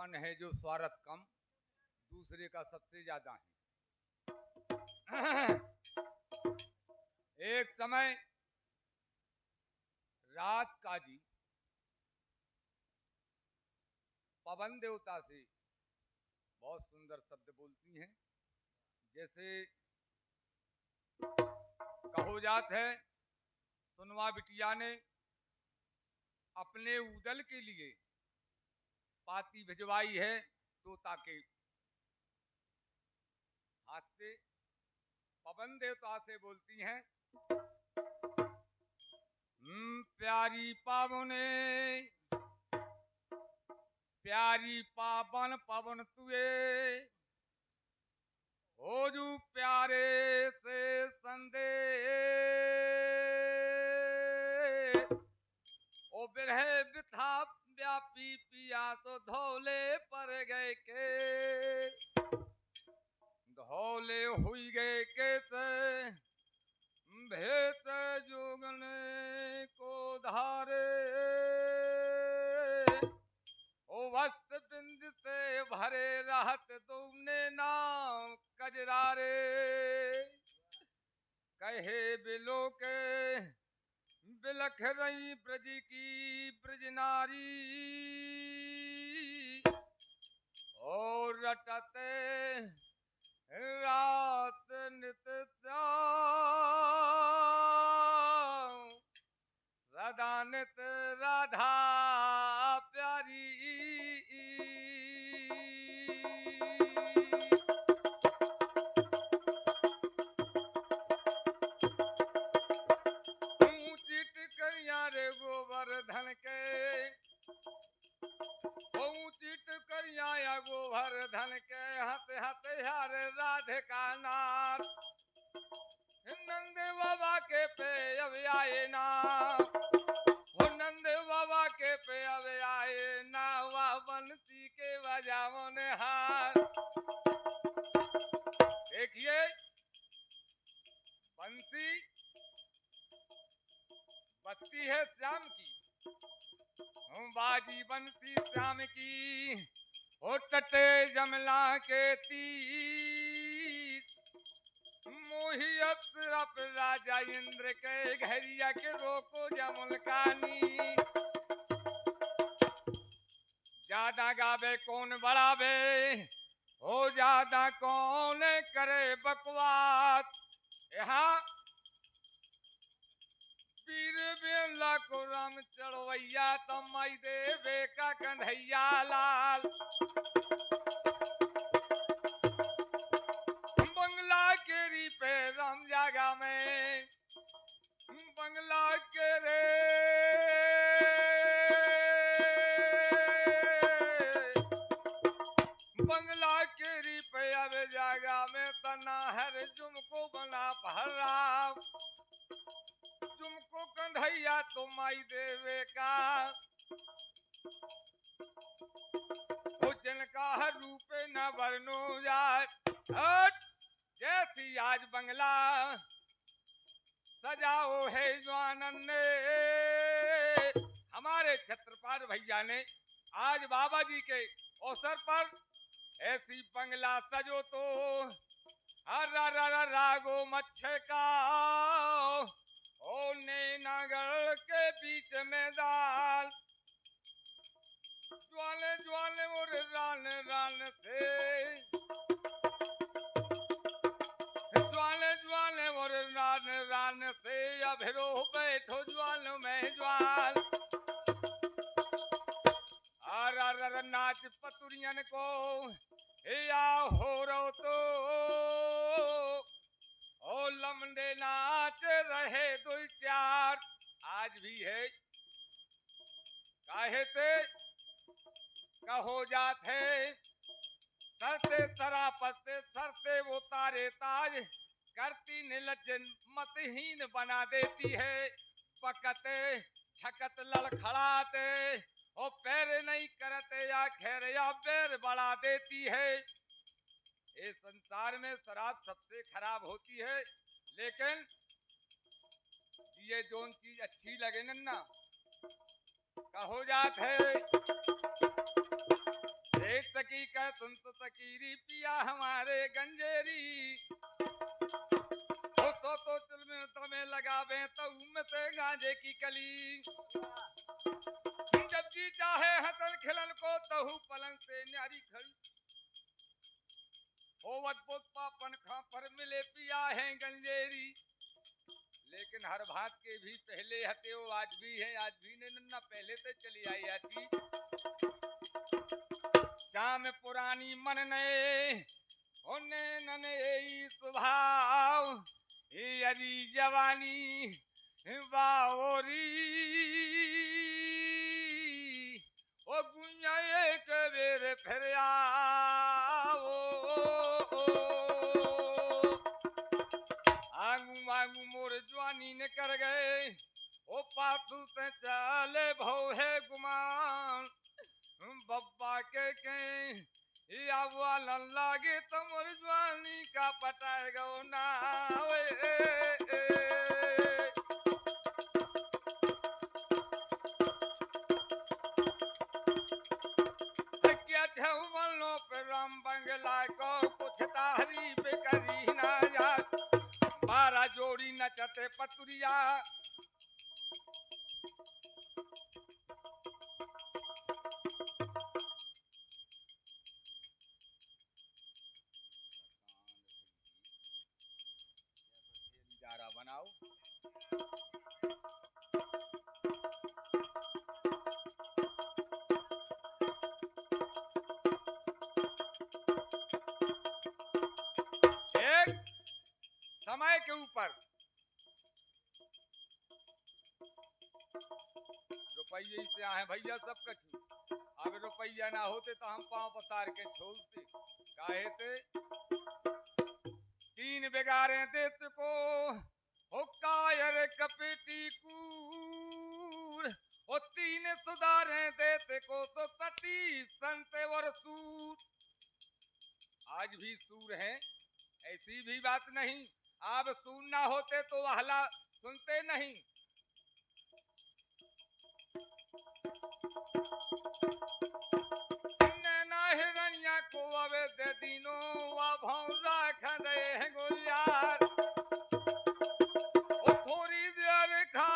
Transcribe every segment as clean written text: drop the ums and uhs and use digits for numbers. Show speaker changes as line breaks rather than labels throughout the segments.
अपन है जो स्वार्थ कम, दूसरे का सबसे ज्यादा है। एक समय रात काजी पवन देवता से बहुत सुंदर शब्द बोलती हैं। जैसे कहो जात है, सुनवा बिटिया ने अपने उदल के लिए पाती भिजवाई है तोता के हाथ से। पवन देवता से बोलती हैं, प्यारी पावने, प्यारी पावन पवन तुए, हो जू प्यारे से संदेश, ओ बिरह बिथा व्यापी पिया तो धौले पर गए के, धौले हुई गए के से भेत जोगने को धारे, ओ वस्त बिंद से भरे रहत तुमने नाम कजरारे, कहे बिलो के बिलख रही ब्रज की ब्रज नारी, और रटते रात नित सदा नित राधा प्यारी, ऊंची टिकरिया रे गोवर्धन के, ऊंची टिकरिया या गोवर्धन के, हत हत यार राधिका नार, नंद बाबा के पे अब आए ना, वो नंद बाबा के पे अब आए ना, वह बंसी के बजाओ ने हार। देखिए बंसी बत्ती है श्याम की, बाजी बंसी श्याम की, ओ टटे जमला के तीर, मोही अप्सरप राजा इंद्र के घरिया के रोको जमुल कानी, ज्यादा गावे कौन बढ़ावे, हो ज्यादा कौन करे बकवास, यहाँ पीर बेला को राम चढ़वैया तो माई देवे का कन्हैया लाल, बंगला केरी पे राम जागा में, बंगला के रे बंगला केरी पे अब जागा में तना हर जुमको बना पहरा, तुमको कंधैया तो माई देवे का, जिनका हर रूपे न वर्णो जाए, जैसी आज बंगला सजाओ है जवानन ने, हमारे छत्रपाल भैया ने आज बाबा जी के अवसर पर ऐसी बंगला सजो तो हर रागो मच्छे का, ओ नैनागढ़ के बीच में दाल, ज्वाले ज्वाले और रान रान से, ज्वाले ज्वाले और रान रान से, अभिरो बैठो ज्वाल में ज्वाल, आर नाच पतुरियन को या हो रो तो, ओ लमडे नाच रहे दो चार, आज भी है काहे ते कहो जात है, सरते सरापते सरते वो तारे ताज, करती निलज मतहीन बना देती है, पकते छकत लड़खड़ाते, ओ पैर नहीं करते या खैर या पैर बढ़ा देती है। ये संसार में शराब सबसे खराब होती है, लेकिन ये जोन चीज अच्छी लगे ना कहो जात है, एक एक सकी का सुन तो सकीरी पिया हमारे गंजेरी तो चल में तमें लगावे तो में से गांजे की कली जब जी चाहे हसन खिलन को तहु पलंग से न्यारी खड़ी होवत पोत पापन खा पर मिले पिया है गंजेरी। लेकिन हर भात के भी पहले हते वो आज भी है, आज भी ने नन्ना पहले से चली आई आती शाम पुरानी मन ने होने नने स्वभाव अरी जवानी बावरी ओ गुंजा एक बेर फिर आओ आगू आगू मोर जवानी ने कर गए ओ पातू से चले भौ है गुमान बब्बा के या वाला लागे तो मोर जवानी का पटाए गो ना क्या छवनो पे राम बंगला को कुछ तारीफ करी ना यार 12 जोड़ी नचते पतुरिया बनाओ एक समय के ऊपर रुपये से आए भैया सब कछु अब रुपया ना होते तो हम पांव पसार के छोड़ते काहे थे 3 बिगाड़े देत को हो कायर कपटी कूर और 3 सुधारे देत को तो सती संत और सूर। आज भी सूर हैं, ऐसी भी बात नहीं अब सूर ना होते तो वहला सुनते नहीं। नैना हिरनिया को अवे दे दिनो वा भौरा खदे है गुलियार ओ थोड़ी देर खा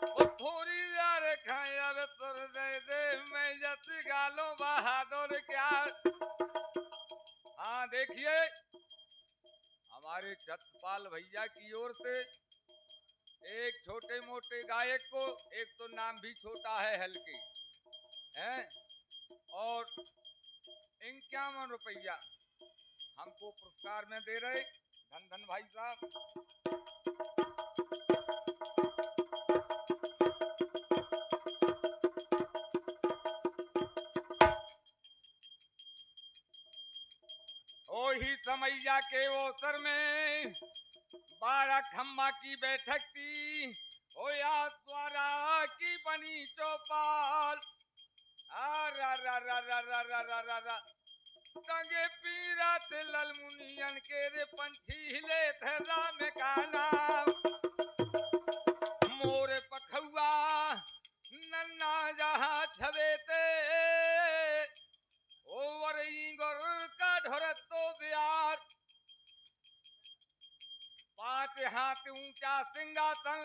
ओ थोड़ी देर खाए अब तुर दे मैं जस गालो बहादुर क्या। हाँ देखिए हमारे छत्रपाल भैया की ओर से एक छोटे मोटे गायक को एक तो नाम भी छोटा है हल्के हैं और 51 रुपया हमको पुरस्कार में दे रहे धन धन भाई साहब। ओ ही समैया के ओसर में 12 खम्बा की बैठक थी ओ या द्वारा की बनी चौपाल संगे पीरा ते ललमुनियन के रे पंछी हिले थे राम का नाम मोरे पखुआ नन्ना जहाँ छवेते ओवर इंगर का ढोरत तो बिहार 5 हाथ ऊंचा सिंहासन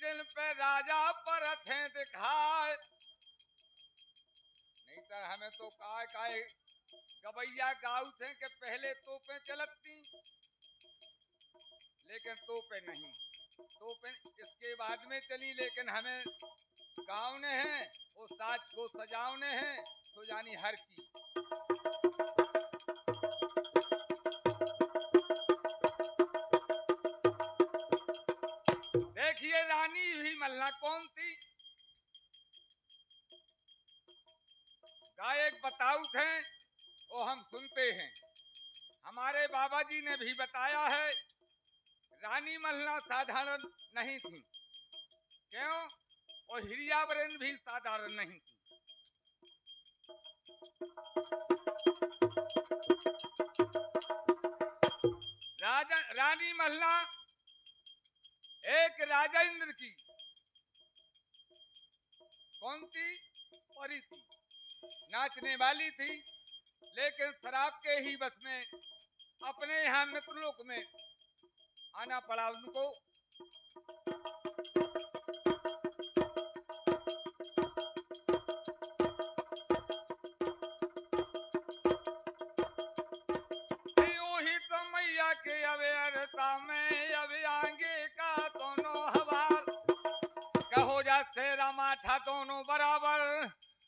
जिन पे राजा परत हैं दिखाए नहीं तो हमें तो काय गवैया गाँव थे कि पहले तोपें चलती लेकिन तोपें नहीं तोपें इसके बाद में चली लेकिन हमें गाँव ने हैं वो साज को सजावने हैं तो जानी हर चीज। देखिए रानी भी मल्ला कौन थी गायक बताऊ थे वो हम सुनते हैं। हमारे बाबा जी ने भी बताया है रानी मल्ला साधारण नहीं थी क्यों और हिरियावरन भी साधारण नहीं थी। रानी मल्ला एक राजा इंद्र की कौन थी? परी थी, नाचने वाली थी, लेकिन शराब के ही बस में अपने यहाँ मित्रलोक में आना पड़ा उनको। ही तो मैया के अवेरता में अब आगे का दोनों हवाल, कहो जा शेरा माठा दोनों बराबर,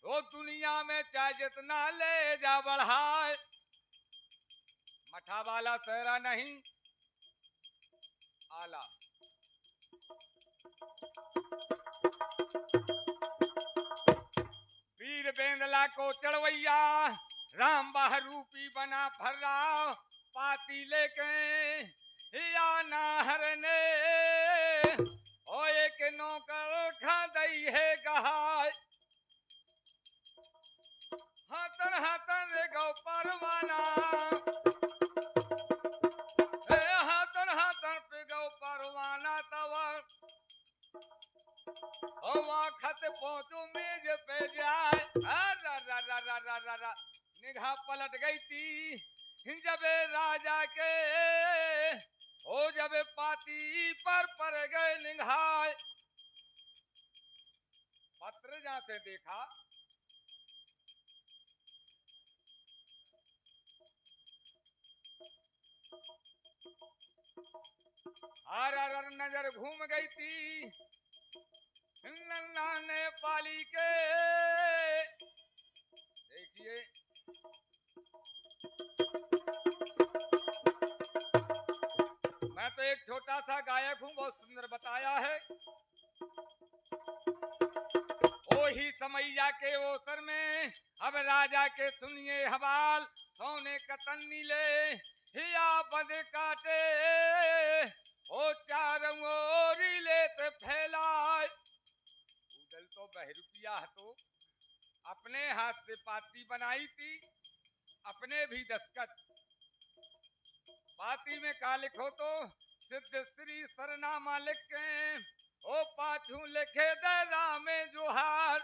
वो दुनिया में चाहे जितना ले जा बढ़ाए, मठा वाला शेरा नहीं आला। वीर बेंदला को चढ़वैया राम बहरूपी बना फर्राव, पाती लेके या नाहर ने ओ एक नौकर खादई है गहाय, हाथन हाथन रे गौ परवाना, हाथन हाथन पे गौ परवाना तवर खत पहुंचो मेज पे जाए। निगाह पलट गई थी जब राजा के ओ जब पाती पर पड़ गए निगाह, पत्र जाते देखा हर नजर घूम गई थी नन्ना ने पाली के। देखिए मैं तो एक छोटा सा गायक हूं, बहुत सुंदर बताया है। ओही समैया के ओसर में अब राजा के सुनिए हवाल, सोने कतन्नी ले हिया बद काटे ओ चारों ओरी लेत फैलाए। उदल तो बहरूपिया तो अपने हाथ से पाती बनाई थी, अपने भी दस्तखत, पाती में का लिखो तो सिद्ध श्री सरनामा लिख के ओ पाछू लिखे दे रामे जोहार।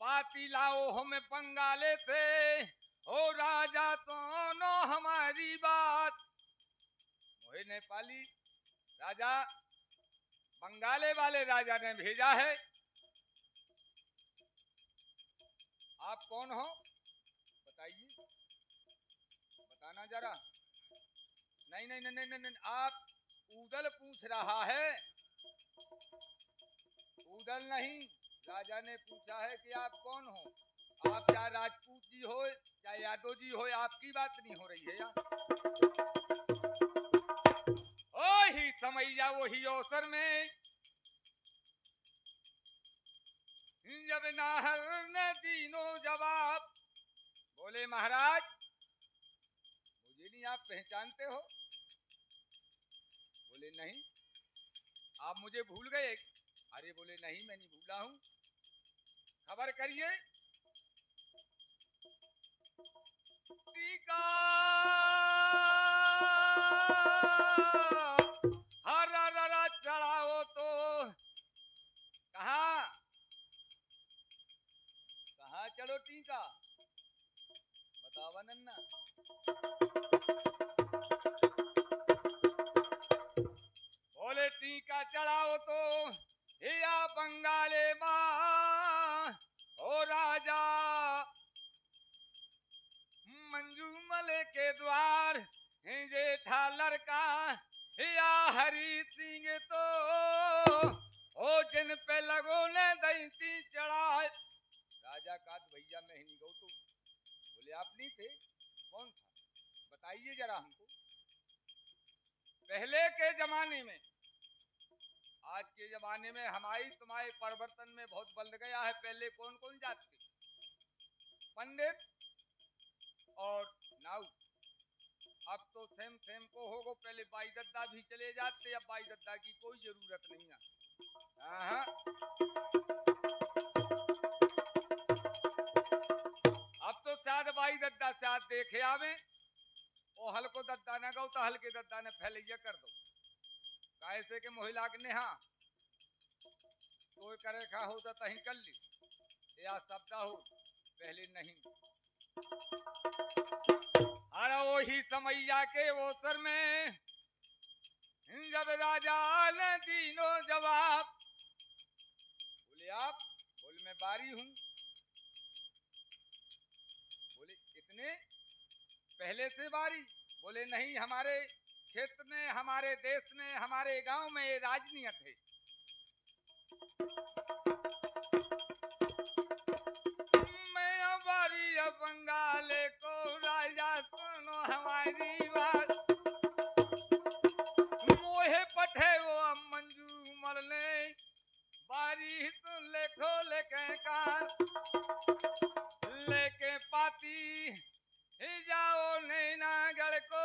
पाती लाओ हमें बंगाले थे ओ राजा तो नो हमारी बात, मोहे नेपाली राजा बंगाले वाले राजा ने भेजा है। आप कौन हो बताइए, बताना जरा। नहीं नहीं नहीं नहीं नहीं, आप उदल पूछ रहा है, उदल नहीं, राजा ने पूछा है कि आप कौन हो। आप चाहे राजपूत जी हो चाहे यादव जी हो, आपकी बात नहीं हो रही है यार। ओही समैया वही अवसर में जब नाहर ने दीनों जवाब, बोले महाराज मुझे नहीं आप पहचानते हो? बोले नहीं। आप मुझे भूल गए? अरे बोले नहीं मैं नहीं भूला हूं, खबर करिए। टीका हर चढ़ाओ तो कहा कहा चलो टीका बतावा नन्ना। बोले टीका चढ़ाओ तो या बंगाले मां ओ राजा मंजूमल के द्वार जेठा लड़का या हरी सिंह तो ओ जिन पे लगो ने दैती चढ़ाए। राजा का भैया मैं ही नहीं गौ तो। बोले आप नहीं थे? कौन था बताइए जरा हमको। पहले के जमाने में, आज के जमाने में हमारी तुम्हारे परिवर्तन में बहुत बदल गया है। पहले कौन कौन जात थे? पंडित और नाऊ। अब तो सेम सेम को होगो, पहले बाई दद्दा भी चले जाते, अब बाई दद्दा की कोई जरूरत नहीं है। अब तो शायद बाई दद्दा शायद देखे आवे, ओ हल को दद्दा न गौ तो हल्के दद्दा ने फैलिया कर दो, कैसे के मोहिला के नेहा कोई करे खा हो तो तही कर ली या शब्द हो पहले नहीं। अरे वही समैया के ओसर में जब राजा ने दीनो जवाब, बोले आप, बोले मैं बारी हूं, बोले इतने पहले से बारी, बोले नहीं हमारे क्षेत्र में, हमारे देश में, हमारे गांव में ये राजनीयत है। मैं बारी बंगाल को राजा सुनो हमारी बात, मोहे पठे वो मंजू मरने बारी तुम लेखो लेके काल लेके पाती ही जाओ नैनागढ़ को,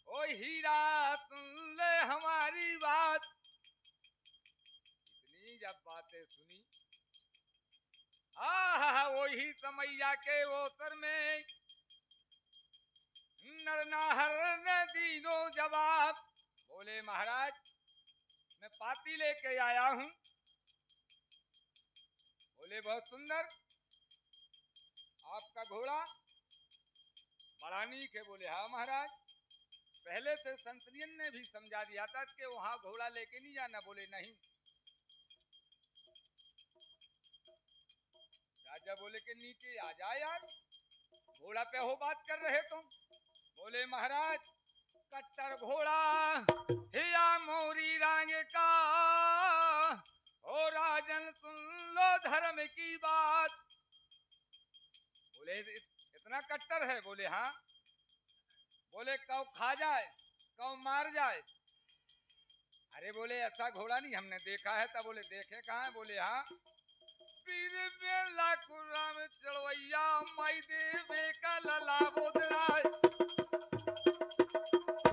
ओ हीरा तुम ले हमारी बात। इतनी जब बातें सुनी, वही समैया के ओसर में नरनाहर ने दीनो जवाब, बोले महाराज मैं पाती लेके आया हूं। बोले बहुत सुंदर, आपका घोड़ा बड़ा नीक है। बोले हाँ महाराज, पहले से संतरियन ने भी समझा दिया था कि वहां घोड़ा लेके नहीं जाना। बोले नहीं। राजा बोले कि नीचे आ जा यार, घोड़ा पे हो बात कर रहे तुम। बोले महाराज कट्टर घोड़ा हिया मोरी रांग का, ओ राजन सुन लो धर्म की बात। बोले इतना कट्टर है? बोले हाँ। बोले कौ खा जाए कौ मार जाए? अरे बोले ऐसा घोड़ा नहीं हमने देखा है। तब बोले देखे कहाँ है? बोले हाँ, पीर बेला कुराम चढ़वैया माई देवे का लला बोदराज,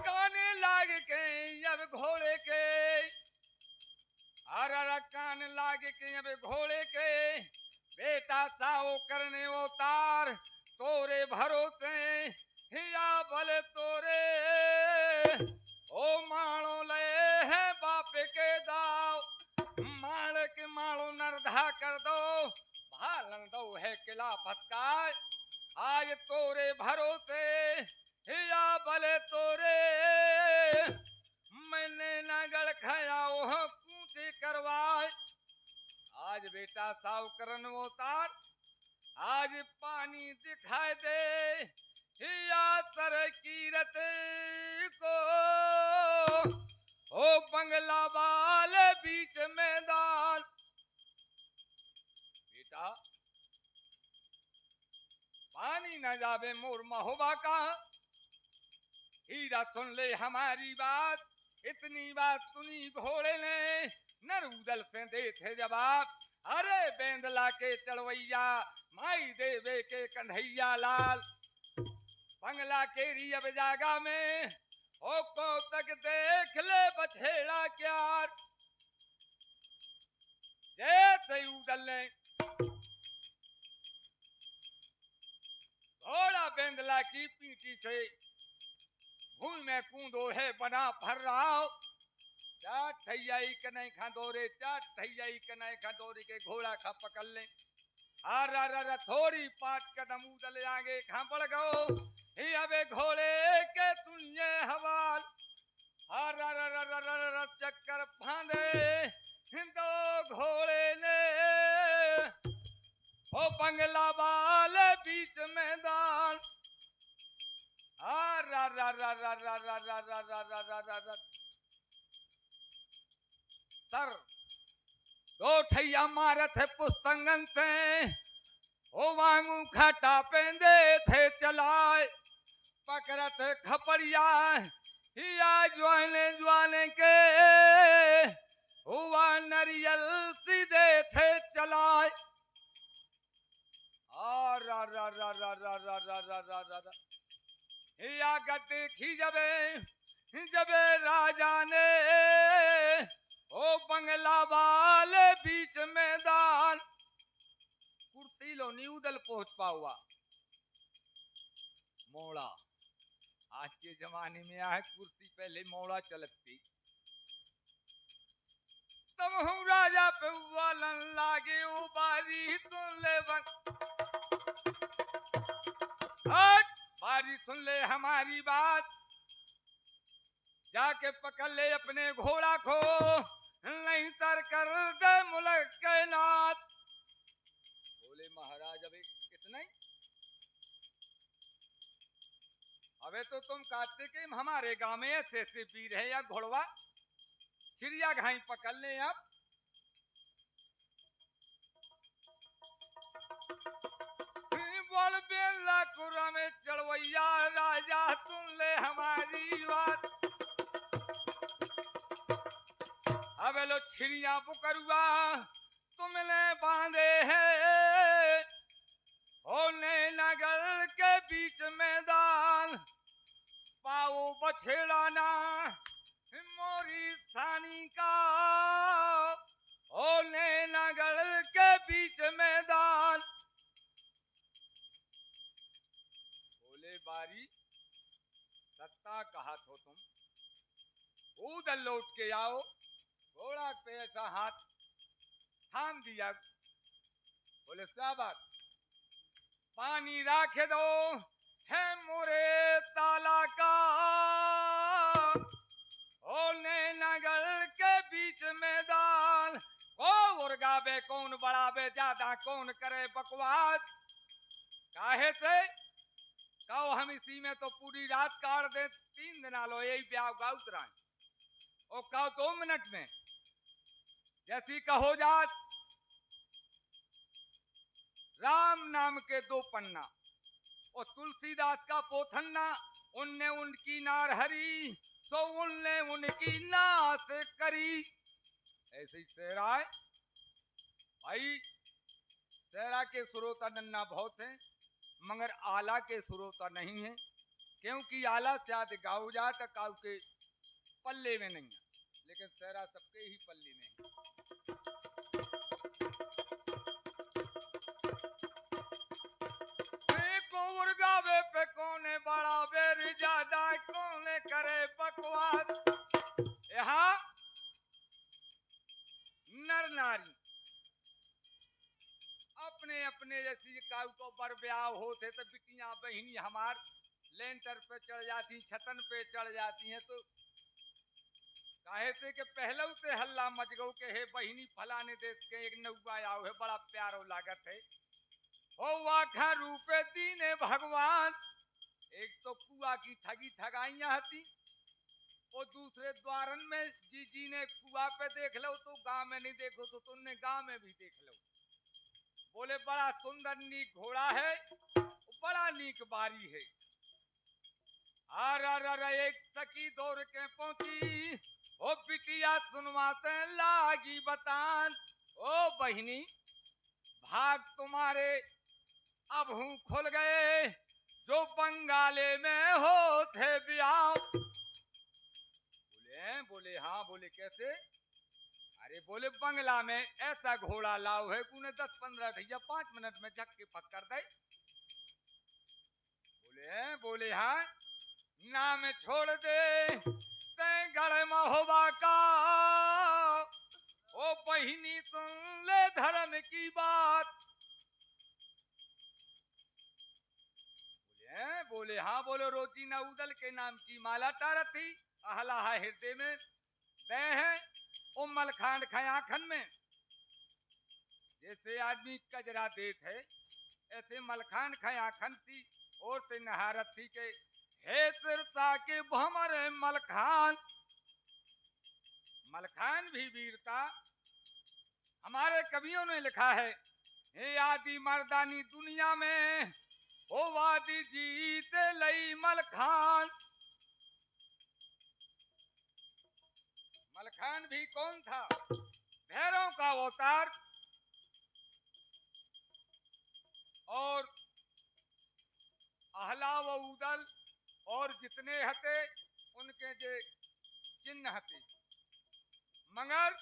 काने लाग के अब घोड़े के, हरा कान लाग के अब घोड़े के, बेटा साओ करने उतार तोरे भरोसे हिया भले तोरे, ओ माणो ले है बाप के दाव, माण के माणो नरधा कर दो, भालन दो है किला फटकार, आज तोरे भरोसे हिया भले तोरे, मैंने नगड़ खाया ओह कूचे करवाए। आज बेटा साव करन उतार, आज पानी दिखाई दे हिया तर कीरत को, ओ बंगला वाले बीच मैदान। बेटा पानी न जावे मोर महोबा का, हीरा सुन ले हमारी बात। इतनी बात सुनी घोड़े ने नरूदल से दे थे जवाब, अरे बेंदला के चढ़वैया माई देवे के कन्हैया लाल, बंगला के रियब जागा में ओ को तक देख ले बछेड़ा क्यार। जैसे उदल ने घोड़ा बेंदला की पीठी से भूल में कूदो है बना भर रहा, चाट ठैयाई के नहीं खंदोरे, चाट ठैयाई के नहीं खंदोरे के घोड़ा खा पकड़ ले। अरे थोड़ी 5 कदम उदल आगे खा पड़ गो, ही अबे घोड़े के तुझे हवाल, अरे चक्कर फांदे दो घोड़े ने, ओ बंगला वाले बीच मैदान। सर दो ठैया मारत है पुस्तंगन से, ओ वांगू खटा पेंदे थे चलाए, पकड़त खपड़िया हिया ज्वाले ज्वाले के, हुआ नरियल सीधे थे चलाए। हिया गति खी जबे राजा ने, ओ बंगला वाले बीच मैदान, कुर्ती लो नी उदल पहुंच पाऊआ मोड़ा। आज के जमाने में है कुर्सी पहले मोड़ा चलती, तब हम राजा पे वालन लागे ओ बारी सुन ले हट बारी सुन ले हमारी बात, जाके पकड़ ले अपने घोड़ा को, नहीं तर कर दे मुल्क के नाथ। बोले महाराज अबे इतना ही, अबे तो तुम कहते कि हमारे गांव में ऐसे ऐसे वीर है या घोड़वा चिड़िया घाई पकड़ ले आप। बोल बेला कुरा में चढ़वैया राजा सुन ले हमारी बात, अबे लो छिड़िया पुकरुआ तुमने बांधे है, होने नगर के बीच मैदान, पाओ बछड़ा ना मोरी थानी का, होने नगर के बीच मैदान। बोले बारी सत्ता कहा तो तुम, उधर लौट के आओ। घोड़ा पे ऐसा हाथ थाम दिया, बोले शाबाश पानी राख दो है मोरे ताला का, होने नगर के बीच मैदान, ओ उर्गावे कौन बढ़ावे ज्यादा कौन करे बकवास, काहे से कहो हम इसी में तो पूरी रात काट दे, 3 दिन लो यही ब्याह गा उतरा, ओ कहो 2 मिनट में जैसी कहो जात। राम नाम के 2 पन्ना और तुलसीदास का पोथन्ना, उनने उनकी नार हरी सो उनने उनकी नात करी। ऐसे ही सेहरा है भाई, सेहरा के सुरोता नन्ना बहुत है मगर आला के सुरोता नहीं है, क्योंकि आला शायद गाओ जात काऊ के पल्ले में नहीं है, लेकिन सेहरा सबके ही पल्ले में है। गावे पे कौने बड़ा बेर ज्यादा कौने करे बकवास, यहाँ नर नारी अपने अपने जैसी काऊ को बर ब्याह होते तो बिटियां बहनी हमार लेंटर पे चढ़ जाती, छतन पे चढ़ जाती हैं, तो काहे थे कि पहले से हल्ला मच गो के हे बहनी फलाने देश के एक नौआ आओ है बड़ा प्यारो लागत है, हो वाखा रूपे दीने भगवान। एक तो कुआ की ठगी ठगाइयां हती, और दूसरे द्वारन में जी ने कुआ पे देख लो तो गांव में नहीं देखो तो तुमने गांव में भी देख लो। बोले बड़ा सुंदर नीक घोड़ा है, बड़ा नीक बारी है। एक सखी दौड़ के पहुंची, ओ बिटिया सुनवाते लागी बतान, ओ बहिनी भाग तुम्हारे अब हूँ खुल गए, जो बंगाले में हो थे ब्याह। बोले हाँ, बोले कैसे? अरे बोले बंगला में ऐसा घोड़ा लाओ है तूने 10-15 या 5 मिनट में झक्के पकड़ दे। बोले हाँ, नाम छोड़ दे ते गढ़ महोबा का, ओ बहिनी सुन ले धर्म की बात। बोले हाँ, बोलो रोटी न उदल के नाम की माला टारत थी, अहला हृदय में बह है उम्मल खांड खयाखन में। जैसे आदमी कजरा देत है ऐसे मलखान खयाखन थी और से नहारत थी के हे सिरसा के भमर मलखान। मलखान भी वीरता हमारे कवियों ने लिखा है, हे आदि मर्दानी दुनिया में ओ वादी जीत लई मलखान। मलखान भी कौन था? भैरों का अवतार, और अहला व उदल और जितने हते उनके जे चिन्ह हते, मगर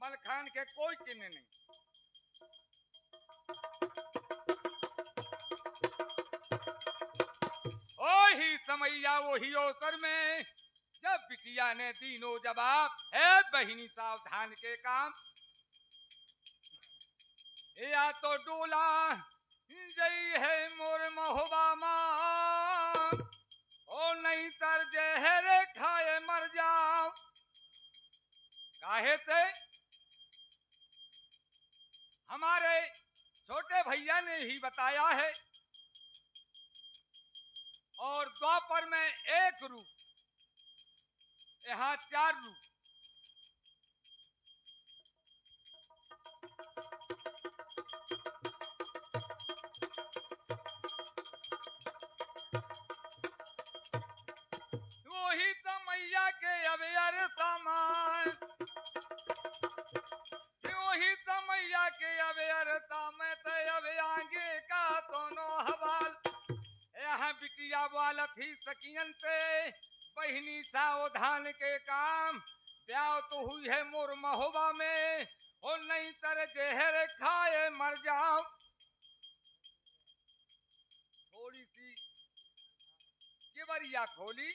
मलखान के कोई चिन्ह नहीं। वही समैया वही अवसर में जब बिटिया ने दीनो जवाब, है बहिनी सावधान के काम, या तो डोला जई है मोर महोबा मां, और नहीं तर जहर खाए मर जाओ। काहे से? हमारे छोटे भैया ने ही बताया है, और द्वापर में एक रूप, यहाँ 4 रूप। वही समैया के अवयर सामान, वही समैया के अवयर सामत अब आगे का दोनों हवाल। यहाँ बिटिया वाला थी सकियन से बहिनी सावधान के काम, ब्याह तो हुई है मोर महोबा में, और नहीं तर जहर खाए मर जाओ। थोड़ी सी केवरिया खोली,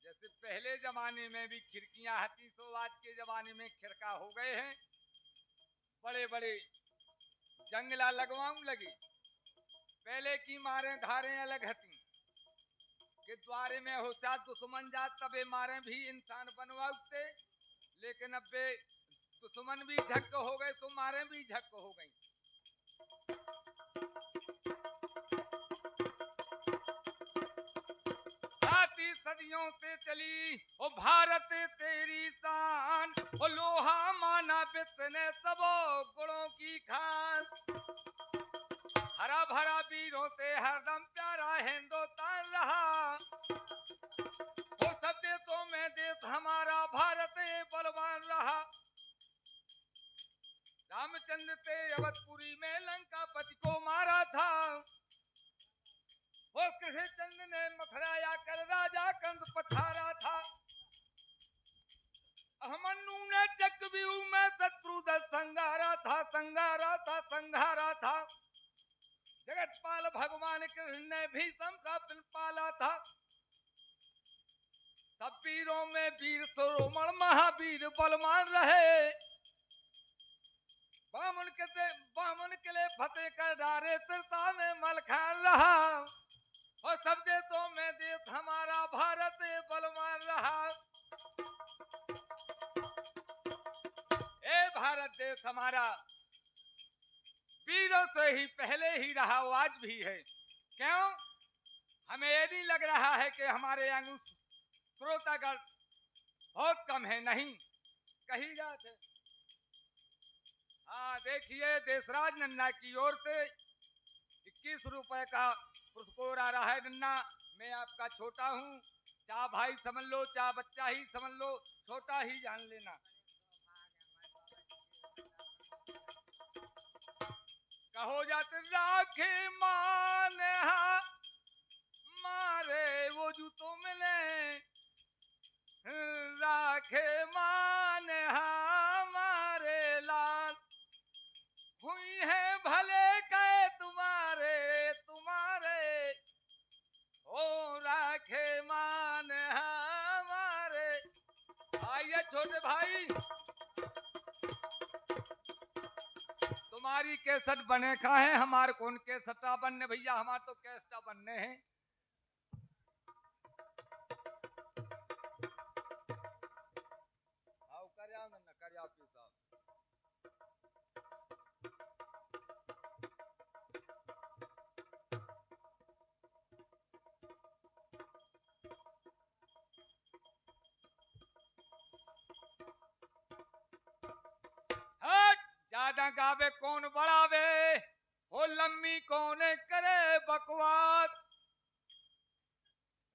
जैसे पहले जमाने में भी खिड़कियां हती, तो आज के जमाने में खिड़का हो गए हैं, बड़े बड़े जंगला लगवाऊं लगी। पहले की मारे धारें अलग हती, के द्वारे में होता दुश्मन जात तबे मारे भी इंसान बनवाते, लेकिन अब दुश्मन भी झक हो गए तो मारे भी झक हो गई। आती सदियों से चली ओ भारत तेरी शान, ओ लोहा माना बितने सबो गुणों की खान। हरा भरा वीरों से हरदम प्यारा हिंदुस्तान रहा, वो सब देशों में देश हमारा भारत बलवान रहा। रामचंद्र से अवधपुरी में लंकापति को मारा था, वो कृष्णचंद्र ने मथुरा कर राजा कंस पछाड़ा था। अहमन्यु ने चक्रव्यूह में शत्रुदल संघारा था, संघारा था, संघारा था। जगतपाल भगवान कृष्ण ने भीष्म का पिल पाला था। सब वीरों में वीर शिरोमणि महावीर बलवान रहे, बामन के लिए फतेह कर डारे सिरसा में मलखान रहा, और सब देशों में देश हमारा भारत बलवान रहा। ए भारत देश हमारा वीरों से ही पहले ही रहा, वो आज भी है। क्यों? हमें ये नहीं लग रहा है कि हमारे अंग श्रोतागण बहुत कम है, नहीं, कही जाते। हाँ देखिए, देशराज नन्ना की ओर से 21 रुपए का पुरस्कार आ रहा है। नन्ना, मैं आपका छोटा हूँ, चाहे भाई समझ लो, चाहे बच्चा ही समझ लो, छोटा ही जान लेना। कहो जाते राखे मान मारे वो जूतों मिले, राखे मान हमारे लाल, हुई है भले कहे तुम्हारे तुम्हारे, ओ राखे मान हमारे। आइए छोटे भाई, तुम्हारी केसट बने का है, हमारे कौन केसटा बनने भैया, हमारे तो केसटा बनने हैं। आओ कर आओ न कर आओ साहब। ज्यादा गावे कौन बढ़ावे, हो लम्मी कौन करे बकवास।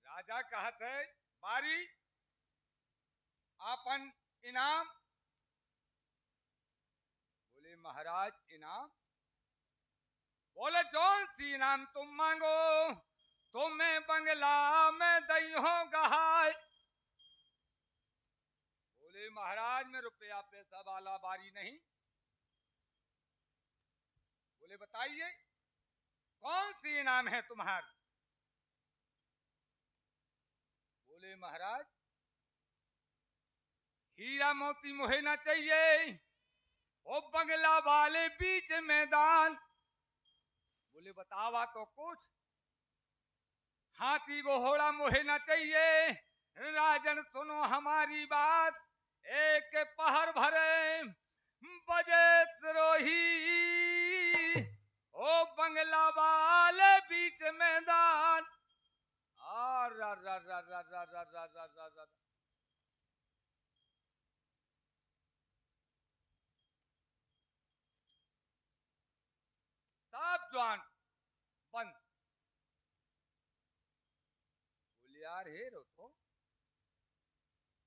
राजा कहत है बारी आपन इनाम। बोले महाराज इनाम? बोले जौन सी इनाम तुम मांगो, तुम्हें बंगला में दई हो गहाय। बोले महाराज में रुपया पैसा वाला बारी नहीं। बोले बताइए कौन सी इनाम है तुम्हारी? बोले महाराज हीरा मोती मोहे ना चाहिए, ओ बंगला वाले बीच मैदान। बोले बतावा तो कुछ। हाथी घोड़ा मोहे ना चाहिए, राजन सुनो हमारी बात। एक पहर भरे बजे द्रोही, ओ बंगला वाले बीच मैदान। आ रा रा रा रा रा रा रा रा रा रा। सब जवान बंद। बोले यार हे रोको,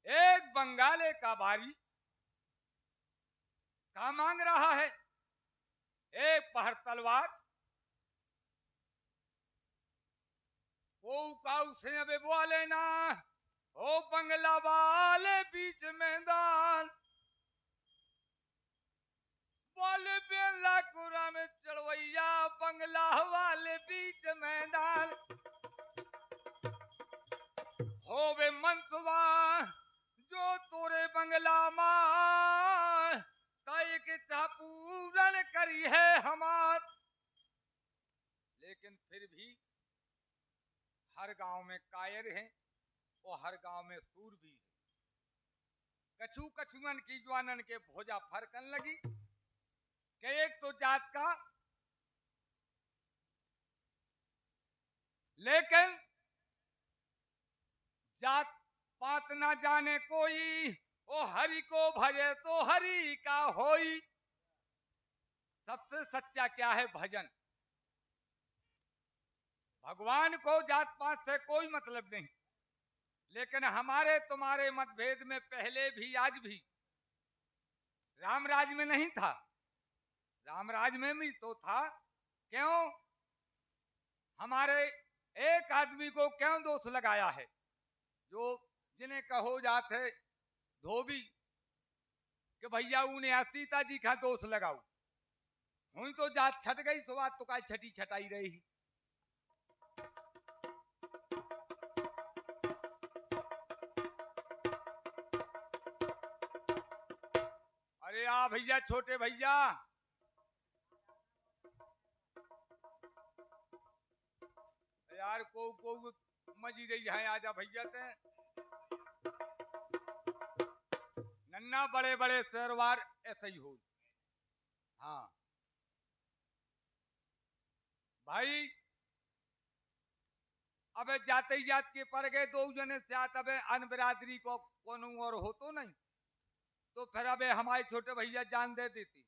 एक बंगाले का बारी का मांग रहा है, एक पहर तलवार। वो का उसे अबे बोले ना, ओ बंगला वाले बीच मैदान। बोले बेला कुरा में चढ़वैया, बंगला वाले बीच मैदान। होवे मनसुबा जो तोरे बंगला मां, तय के पूरन करी है हमार। लेकिन फिर भी हर गांव में कायर हैं और हर गांव में सूर भी है। कछु कछुअन की जवानन के भोजा फरकन लगी कि एक तो जात का, लेकिन जात पात ना जाने कोई, ओ हरि को भजे तो हरि का होई। सबसे सच्चा क्या है? भजन। भगवान को जात पात से कोई मतलब नहीं, लेकिन हमारे तुम्हारे मतभेद में पहले भी आज भी रामराज में नहीं था, रामराज में भी तो था। क्यों हमारे एक आदमी को क्यों दोष लगाया है? जो जिन्हें कहो जाते धोबी कि भैया उन्हें सीता जी का दोष लगाओ, हुई तो जात छट गई, तो बात तो का छटी छटाई रही। अरे आ भैया, छोटे भैया, यार को मजी रही है, आजा भैया ते। नन्ना बड़े बड़े शेरवार ऐसे ही हो। हाँ भाई, अबे जाते ही जात के पर गए दो जने से आत, अबे अन बिरादरी को कोनो और हो तो नहीं, तो फिर अबे हमारे छोटे भैया जान दे देती।